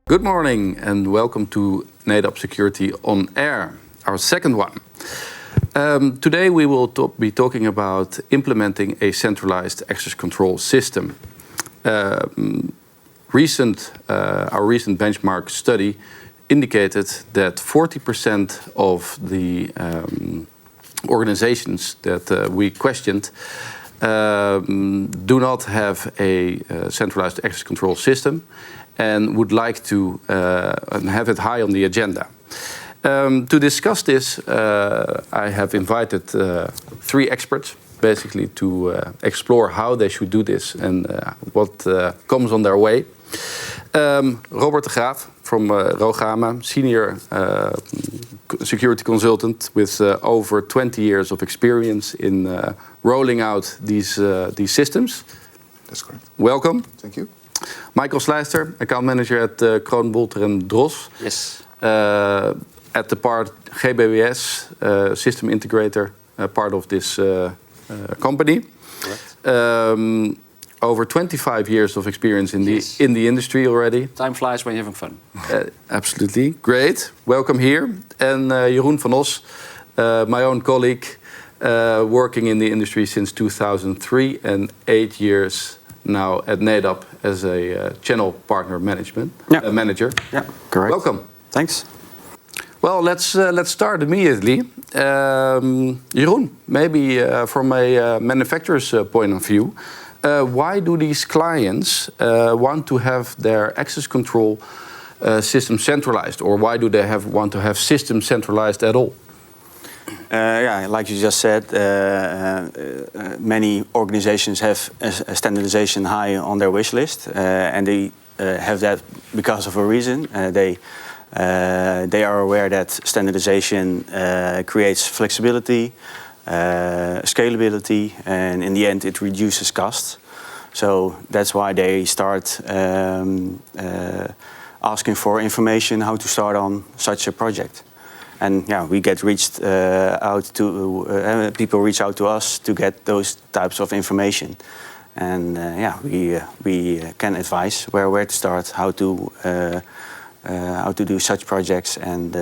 Good morning and welcome to Nedap Security on Air, our second one. Today we will be talking about implementing a centralized access control system. Our recent benchmark study indicated that 40% of the organizations that we questioned do not have a centralized access control system and would like to have it high on the agenda. To discuss this, I have invited three experts, basically to explore how they should do this and what comes on their way. Robert Graaf from Rograma, senior security consultant with over 20 years of experience in rolling out these systems. That's correct. Welcome. Thank you. Michael Sleijster, account manager at Kroon, Bolter & Dros. Yes. At the part GBWS, system integrator, part of this company. Correct. Over 25 years of experience in the industry already. Time flies when you're having fun. Absolutely. Great. Welcome here. And Jeroen van Os, my own colleague, working in the industry since 2003 and 8 years now at Nedap as a channel partner manager. Yeah, correct. Welcome. Thanks. Well, let's start immediately. Jeroen, maybe from a manufacturer's point of view, why do these clients want to have their access control system centralized, or why do they want to have systems centralized at all? Yeah, like you just said, many organizations have a standardization high on their wish list, and they have that because of a reason. They are aware that standardization creates flexibility, scalability, and in the end it reduces costs. So that's why they start asking for information how to start on such a project. And yeah, we get people reach out to us to get those types of information. And we can advise where to start, how to do such projects, and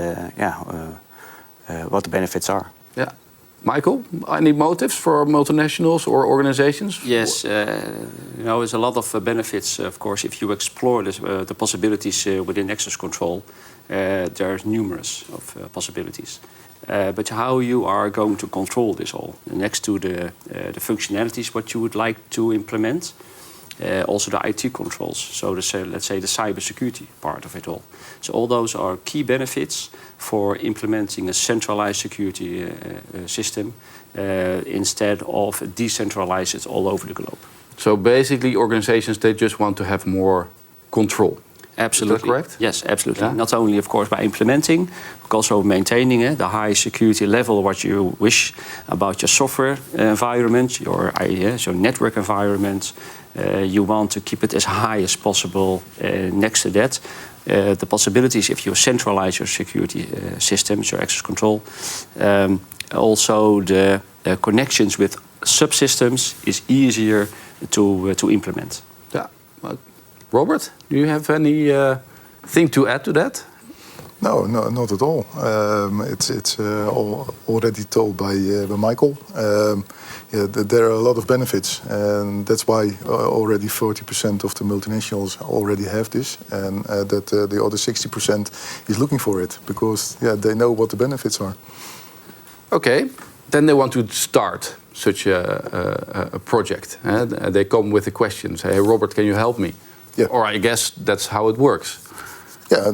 what the benefits are. Yeah. Michael, any motives for multinationals or organizations? Yes, there's a lot of benefits, of course, if you explore the possibilities within access control. There are numerous of possibilities. But how you are going to control this all, next to the functionalities, what you would like to implement, also the IT controls, so let's say the cybersecurity part of it all. So all those are key benefits for implementing a centralized security system instead of decentralize it all over the globe. So basically organizations, they just want to have more control. Absolutely. Is that correct? Yes, absolutely. Yeah. Not only, of course, by implementing, but also maintaining the high security level, what you wish about your software environment, your network environment. You want to keep it as high as possible. Next to that, the possibilities if you centralize your security systems, your access control, also the connections with subsystems is easier to implement. Yeah. Robert, do you have any thing to add to that? No, not at all. It's already told by Michael. There are a lot of benefits, and that's why already 40% of the multinationals already have this, and that the other 60% is looking for it because they know what the benefits are. Okay, then they want to start such a project. They come with a question, say, "Hey, Robert, can you help me?" Yeah. Or I guess that's how it works. Yeah,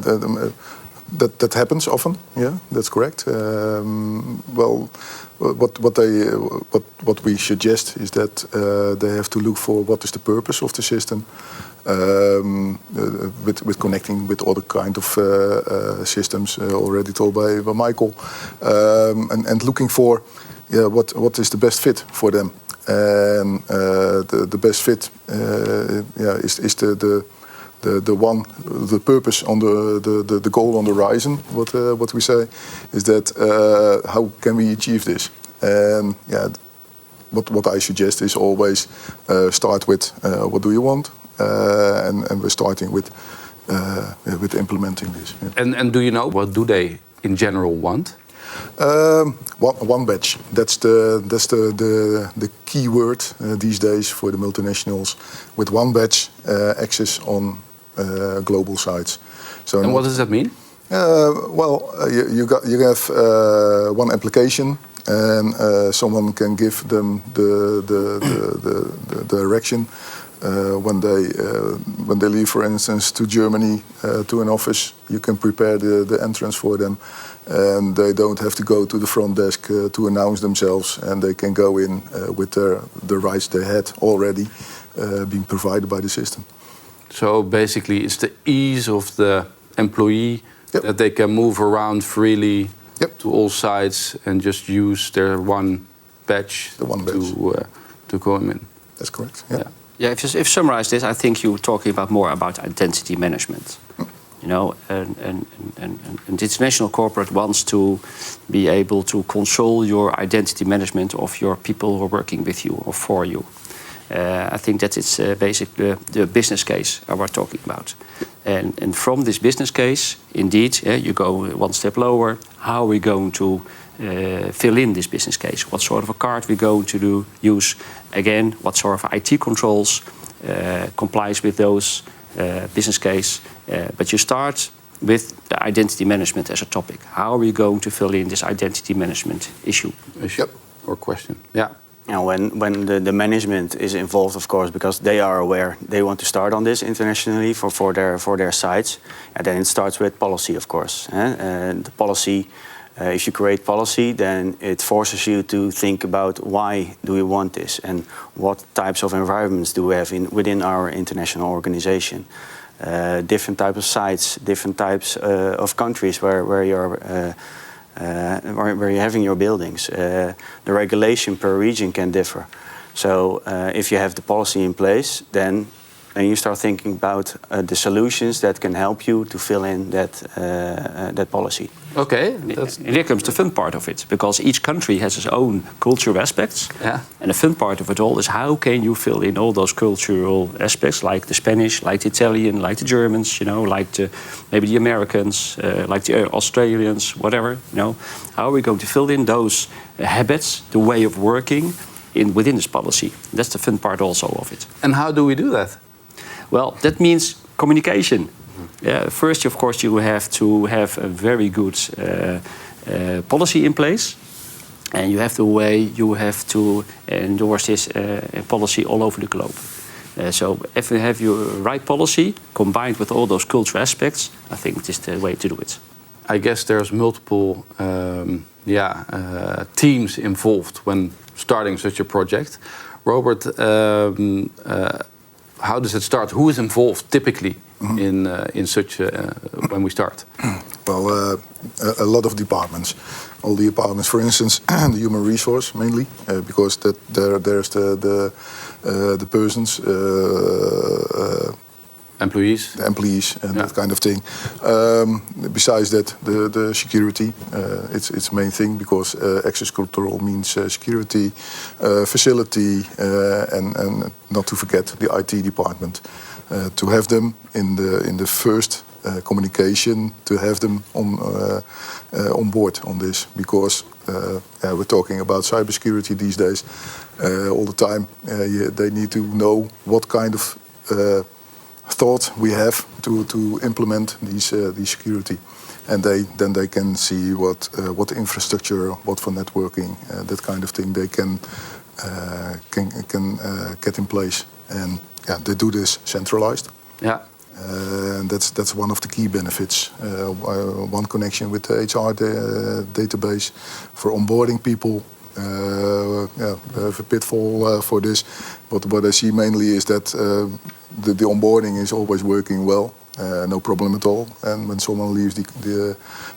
That happens often. Yeah, that's correct. Well, what we suggest is that they have to look for what is the purpose of the system, with connecting with other kind of systems already told by Michael, and looking for what is the best fit for them, and the best fit is the purpose on the goal on the horizon. What we say is that how can we achieve this? And what I suggest is always start with what do you want, and we're starting with implementing this. Yeah. And do you know what do they in general want? One batch. That's the key word these days for the multinationals. With one batch access on global sites. So and what does that mean? You have one application, and someone can give them the direction when they leave, for instance, to Germany to an office. You can prepare the entrance for them, and they don't have to go to the front desk to announce themselves, and they can go in with the rights they had already being provided by the system. So basically, it's the ease of the employee that they can move around freely to all sites and just use their one badge, to go in. That's correct. Yeah. Yeah, if summarize this, I think you're talking more about identity management. You know, an international corporate wants to be able to control your identity management of your people who are working with you or for you. I think that it's basically the business case we're talking about. And from this business case, indeed, you go one step lower. How are we going to fill in this business case? What sort of a card we're going to use? Again, what sort of IT controls complies with those business case? But you start with the identity management as a topic. How are we going to fill in this identity management issue? Or question. Yeah. You know, when the management is involved, of course, because they are aware they want to start on this internationally for their sites, and then it starts with policy, of course. And the policy, if you create policy, then it forces you to think about why do we want this and what types of environments do we have within our international organization. Different types of sites, different types of countries where you're having your buildings. The regulation per region can differ. So if you have the policy in place, then you start thinking about the solutions that can help you to fill in that policy. Okay. And here comes the fun part of it, because each country has its own cultural aspects. Yeah. And the fun part of it all is how can you fill in all those cultural aspects, like the Spanish, like the Italian, like the Germans, like maybe the Americans, like the Australians, whatever. How are we going to fill in those habits, the way of working within this policy? That's the fun part also of it. And how do we do that? Well, that means communication. First, of course, you have to have a very good policy in place, and you have to endorse this policy all over the globe. So if you have your right policy combined with all those cultural aspects, I think it is the way to do it. I guess there's multiple teams involved when starting such a project. Robert, how does it start? Who is involved typically in such when we start? Well, a lot of departments. All the departments, for instance, the human resource mainly, because there's the persons, employees, and that kind of thing. Besides that, the security, it's main thing, because access control means security, facility, and not to forget the IT department. To have them in the first communication, to have them on board on this, because we're talking about cybersecurity these days all the time. They need to know what kind of thought we have to implement these security, and then they can see what infrastructure, what for networking, that kind of thing they can get in place, and they do this centralized. Yeah. And that's one of the key benefits. One connection with the HR database for onboarding people. Have a pitfall for this. But what I see mainly is that the onboarding is always working well, no problem at all. And when someone leaves the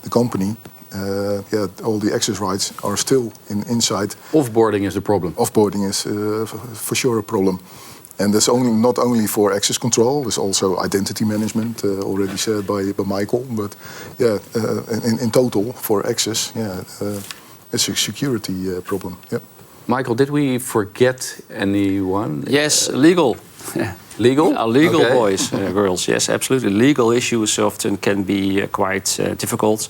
company, all the access rights are still inside. Offboarding is the problem. Offboarding is for sure a problem. And that's not only for access control, there's also identity management, already said by Michael. But in total, for access, it's a security problem. Yeah. Michael, did we forget anyone? Yes, legal. Legal? Legal Okay. boys, girls, yes, absolutely. Legal issues often can be quite difficult.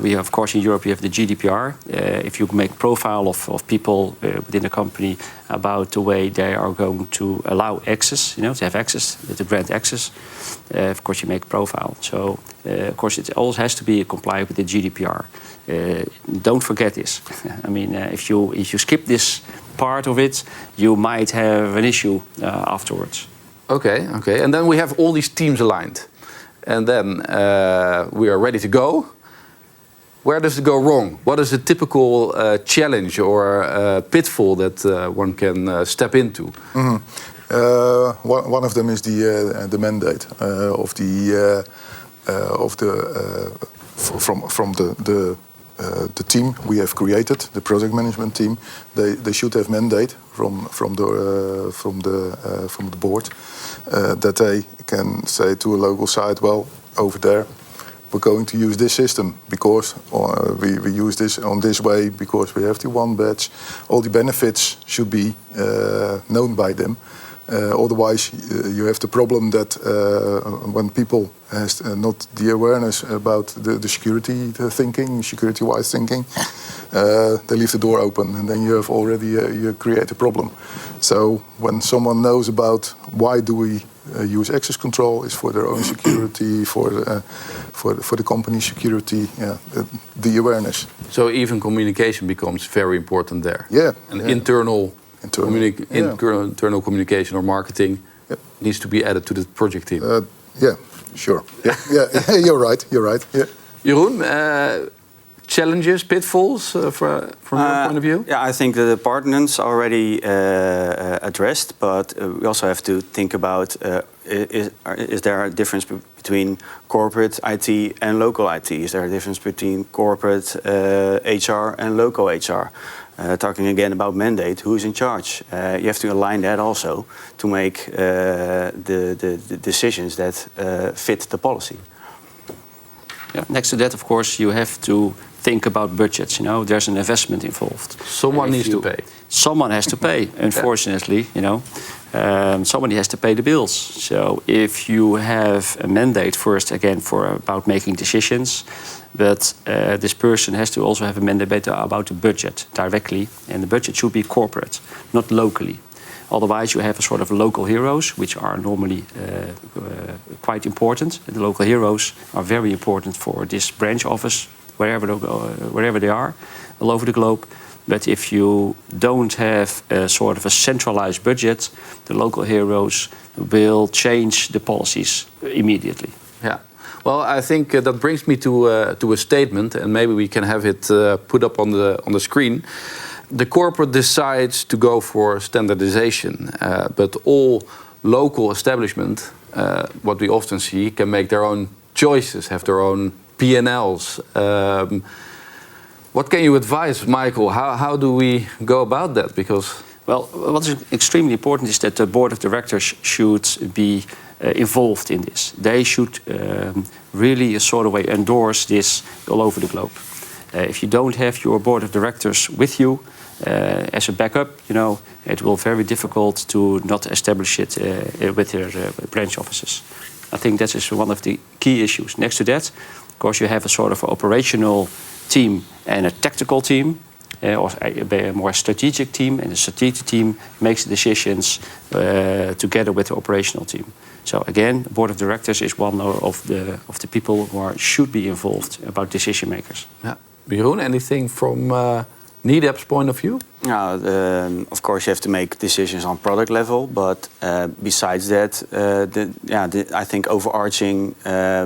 We have, of course, in Europe, you have the GDPR. If you make profile of people within a company about the way they are going to allow access, to have access, to grant access, of course, you make a profile. So, of course, it always has to be compliant with the GDPR. Don't forget this. I mean, if you skip this part of it, you might have an issue afterwards. Okay. And then we have all these teams aligned. And then we are ready to go. Where does it go wrong? What is a typical challenge or pitfall that one can step into? Mm-hmm. One of them is the mandate from the team we have created, the project management team. They should have mandate from the board that they can say to a local site, well, over there, we're going to use this system because we use this on this way because we have the one badge. All the benefits should be known by them. Otherwise, you have the problem that when people has not the awareness about the security security-wise thinking, they leave the door open, and then you have already you create a problem. So when someone knows about why do we use access control, is for their own security, for the company security, the awareness. So even communication becomes very important there. Yeah, and internal communication or marketing needs to be added to the project team. Sure. You're right. Yeah. Jeroen, challenges, pitfalls from your point of view? Yeah, I think the departments already addressed, but we also have to think about is there a difference between corporate IT and local IT? Is there a difference between corporate HR and local HR? Talking again about mandate, who's in charge? You have to align that also to make the decisions that fit the policy. Yeah. Next to that, of course, you have to think about budgets. There's an investment involved. Someone needs to pay. Someone has to pay. Unfortunately, somebody has to pay the bills. So if you have a mandate first, again, about making decisions, but this person has to also have a mandate about the budget directly, and the budget should be corporate, not locally. Otherwise, you have a sort of local heroes, which are normally quite important. The local heroes are very important for this branch office, wherever they are, all over the globe. But if you don't have a sort of a centralized budget, the local heroes will change the policies immediately. Yeah. Well, I think that brings me to a statement, and maybe we can have it put up on the screen. The corporate decides to go for standardization, but all local establishment, what we often see, can make their own choices, have their own P&Ls. What can you advise, Michael? How do we go about that? Because what is extremely important is that the board of directors should be involved in this. They should really sort of way endorse this all over the globe. If you don't have your board of directors with you as a backup, it will be very difficult to not establish it with your branch offices. I think that is one of the key issues. Next to that, of course, you have a sort of operational team and a tactical team, or a more strategic team, and the strategic team makes the decisions together with the operational team. So again, the board of directors is one of the people who should be involved about decision makers. Yeah. Jeroen, anything from Nedap's point of view? Of course, you have to make decisions on product level, but besides that, I think overarching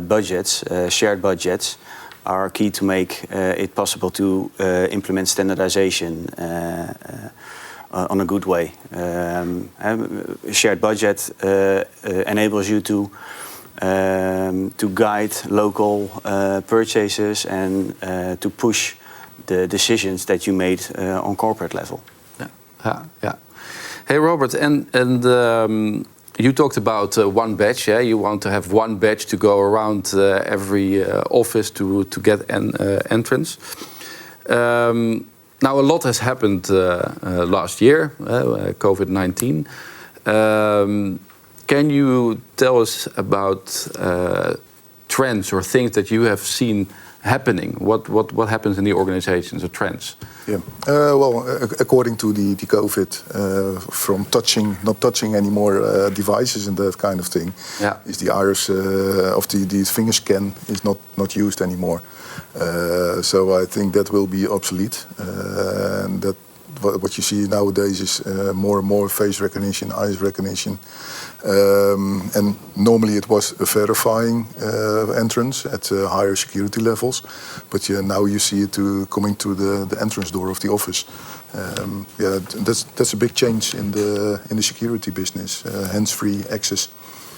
budgets, shared budgets, are key to make it possible to implement standardization on a good way. Shared budget enables you to guide local purchases and to push the decisions that you made on corporate level. Yeah. Hey, Robert, and you talked about one badge. Yeah, you want to have one badge to go around every office to get an entrance. Now, a lot has happened last year, COVID-19. Can you tell us about trends or things that you have seen happening? What happens in the organizations, the trends? Yeah. According to the COVID, from not touching any more devices and that kind of thing, is the iris of the finger scan is not used anymore. So I think that will be obsolete. And that what you see nowadays is more and more face recognition, eyes recognition. And normally it was a verifying entrance at higher security levels, but now you see it coming to the entrance door of the office. That's a big change in the security business. Hands-free access.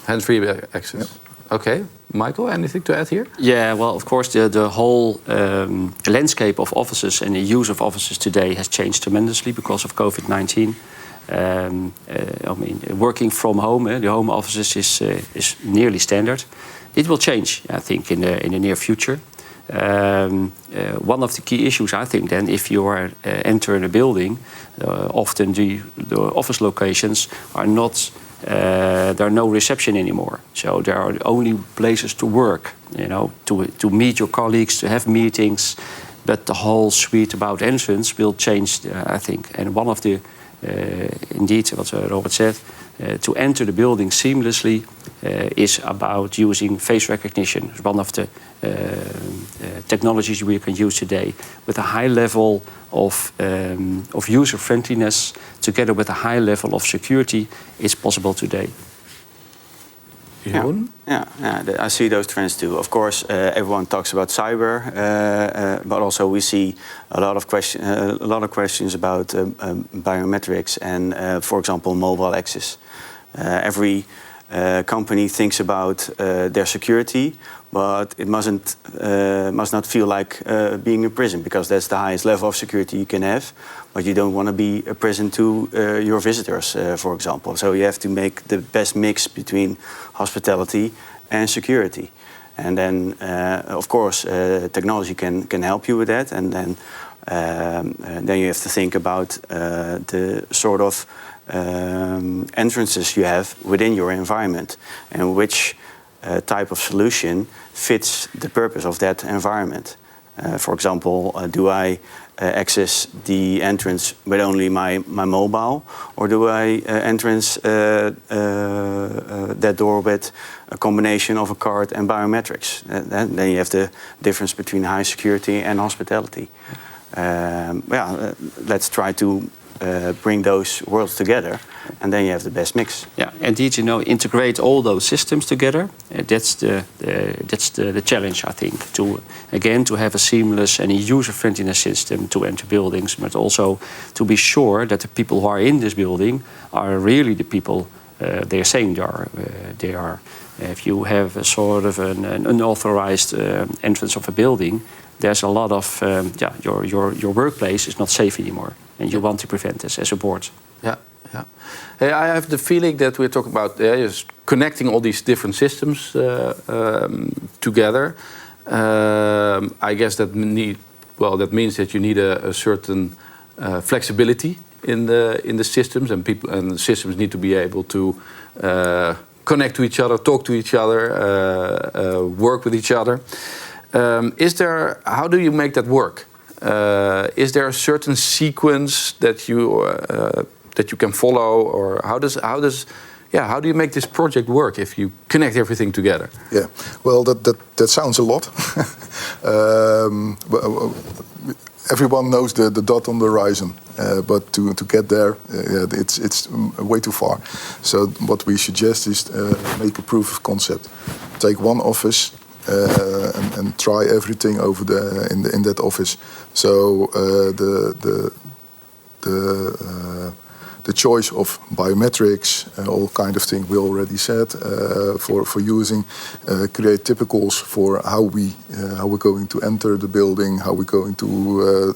Hands-free access. Yeah. Okay, Michael, anything to add here? Yeah, well, of course, the whole landscape of offices and the use of offices today has changed tremendously because of COVID-19. Working from home, the home offices is nearly standard. It will change, I think, in the near future. One of the key issues, I think, then, if you are entering a building, often the office locations are not. There are no reception anymore, so there are only places to work. To meet your colleagues, to have meetings. But the whole suite about entrance will change, I think. And one of the indeed, what Robert said, to enter the building seamlessly is about using face recognition. It's one of the technologies we can use today with a high level of user-friendliness together with a high level of security is possible today. Jeroen? I see those trends too. Of course, everyone talks about cyber, but also we see a lot of questions about biometrics and, for example, mobile access. Every company thinks about their security, but it must not feel like being a prison, because that's the highest level of security you can have. But you don't want to be a prison to your visitors, for example. So you have to make the best mix between hospitality and security. And then, of course, technology can help you with that. And then you have to think about the sort of entrances you have within your environment and which type of solution fits the purpose of that environment. For example, do I access the entrance with only my mobile, or do I entrance that door with a combination of a card and biometrics? Then you have the difference between high security and hospitality. Let's try to bring those worlds together, and then you have the best mix. Yeah, indeed, integrate all those systems together. That's the challenge, I think. To have a seamless and a user-friendliness system to enter buildings, but also to be sure that the people who are in this building are really the people they are saying they are. If you have a sort of an unauthorized entrance of a building, there's a lot of your workplace is not safe anymore, and you want to prevent this as a board. Yeah. Hey, I have the feeling that we're talking about just connecting all these different systems together. I guess that means that you need a certain flexibility in the systems, and the systems need to be able to connect to each other, talk to each other, work with each other. How do you make that work? Is there a certain sequence that you can follow, or how do you make this project work if you connect everything together? Yeah, well, that sounds a lot. everyone knows the dot on the horizon, but to get there, it's way too far. So what we suggest is make a proof of concept. Take one office and try everything over in that office. So the choice of biometrics, all kind of thing we already said, for using, create typicals for how we're going to enter the building, how we're going to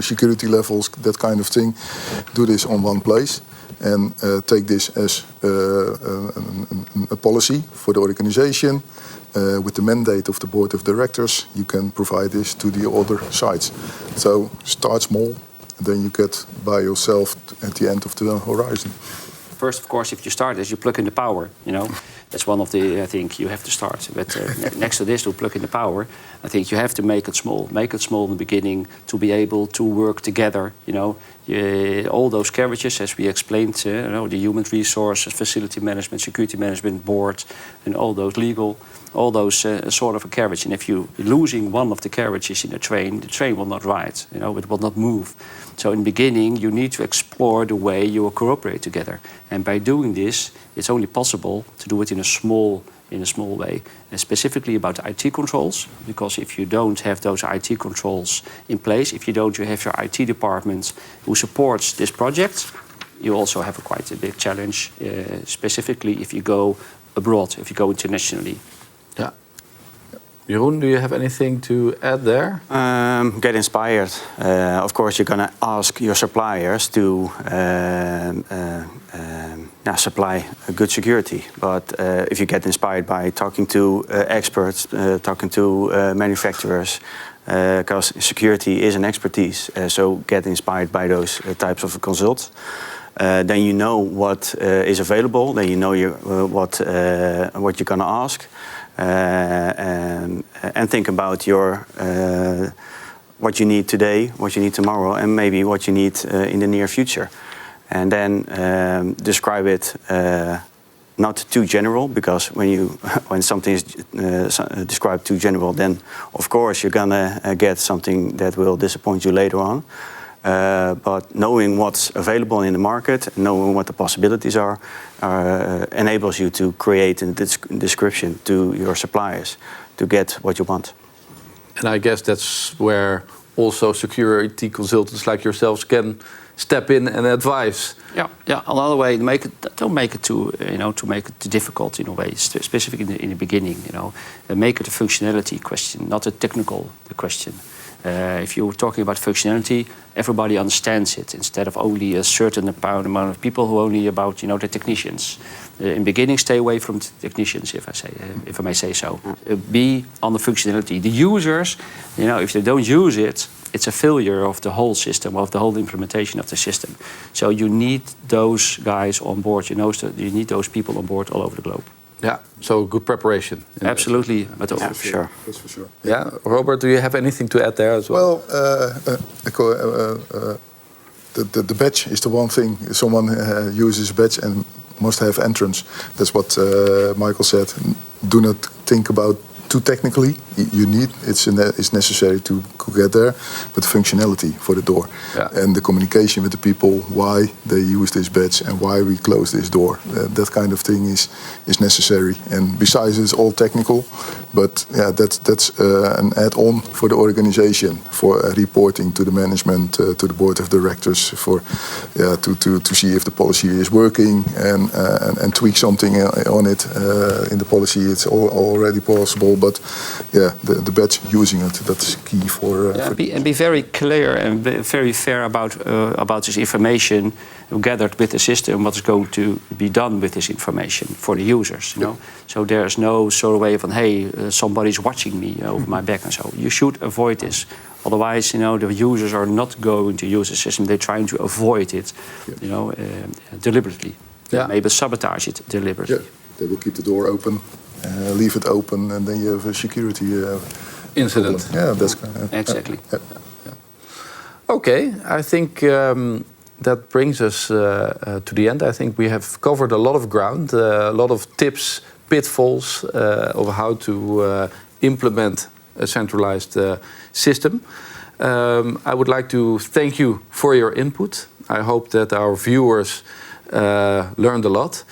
security levels, that kind of thing. Do this on one place and take this as a policy for the organization. With the mandate of the board of directors, you can provide this to the other sites. So start small. Then you get by yourself at the end of the horizon. First, of course, if you start this, you plug in the power. That's one of the. I think you have to start. But next to this, to plug in the power, I think you have to make it small. Make it small in the beginning to be able to work together. All those carriages, as we explained, the human resources, facility management, security management board, and all those legal, all those sort of a carriage. And if you're losing one of the carriages in the train will not ride. It will not move. So in the beginning, you need to explore the way you will cooperate together. And by doing this, it's only possible to do it in a small way. And specifically about IT controls, because if you don't have those IT controls in place, if you have your IT department who supports this project, you also have quite a big challenge, specifically if you go abroad, if you go internationally. Yeah. Jeroen, do you have anything to add there? Get inspired. Of course, you're going to ask your suppliers to supply a good security. But if you get inspired by talking to experts, talking to manufacturers, because security is an expertise, so get inspired by those types of consults. Then you know what is available. Then you know what you're going to ask. And think about what you need today, what you need tomorrow, and maybe what you need in the near future. And then describe it not too general, because when something is described too general, then of course you're gonna get something that will disappoint you later on. But knowing what's available in the market, knowing what the possibilities are, enables you to create a description to your suppliers to get what you want. And I guess that's where also security consultants like yourselves can step in and advise. Yeah. Another way, don't make it too difficult in a way. Specifically in the beginning, make it a functionality question, not a technical question. If you're talking about functionality, everybody understands it instead of only a certain amount of people who only about the technicians. In the beginning, stay away from the technicians, if I may say so. Be on the functionality. The users, if they don't use it, it's a failure of the whole system, of the whole implementation of the system. So you need those guys on board. You need those people on board all over the globe. Yeah, so good preparation. Absolutely, but for sure. That's for sure. Yeah, Robert, do you have anything to add there as well? Well, the badge is the one thing. Someone uses a badge and must have entrance. That's what Michael said. Do not think about too technically. It's necessary to get there, but functionality for the door and the communication with the people, why they use this badge and why we close this door. That kind of thing is necessary. And besides, it's all technical, but that's an add-on for the organization, for reporting to the management, to the board of directors, to see if the policy is working and tweak something on it. In the policy, it's already possible. But the badge, using it, that's key for. And be very clear and very fair about this information gathered with the system. What is going to be done with this information for the users? So there's no sort of way of hey, somebody's watching me over my back and so. You should avoid this. Otherwise, the users are not going to use the system. They're trying to avoid it, deliberately. Yeah. Maybe sabotage it deliberately. Yeah. They will keep the door open. Leave it open, and then you have a security incident. Problem. Yeah, that's exactly. Yeah. Okay, I think that brings us to the end. I think we have covered a lot of ground, a lot of tips, pitfalls of how to implement a centralized system. I would like to thank you for your input. I hope that our viewers learned a lot.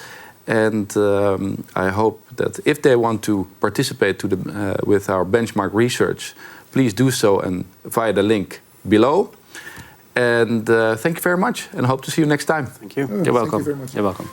And I hope that if they want to participate with our benchmark research, please do so and via the link below. And thank you very much, and hope to see you next time. Thank you. You're welcome. Thank you very much. You're welcome.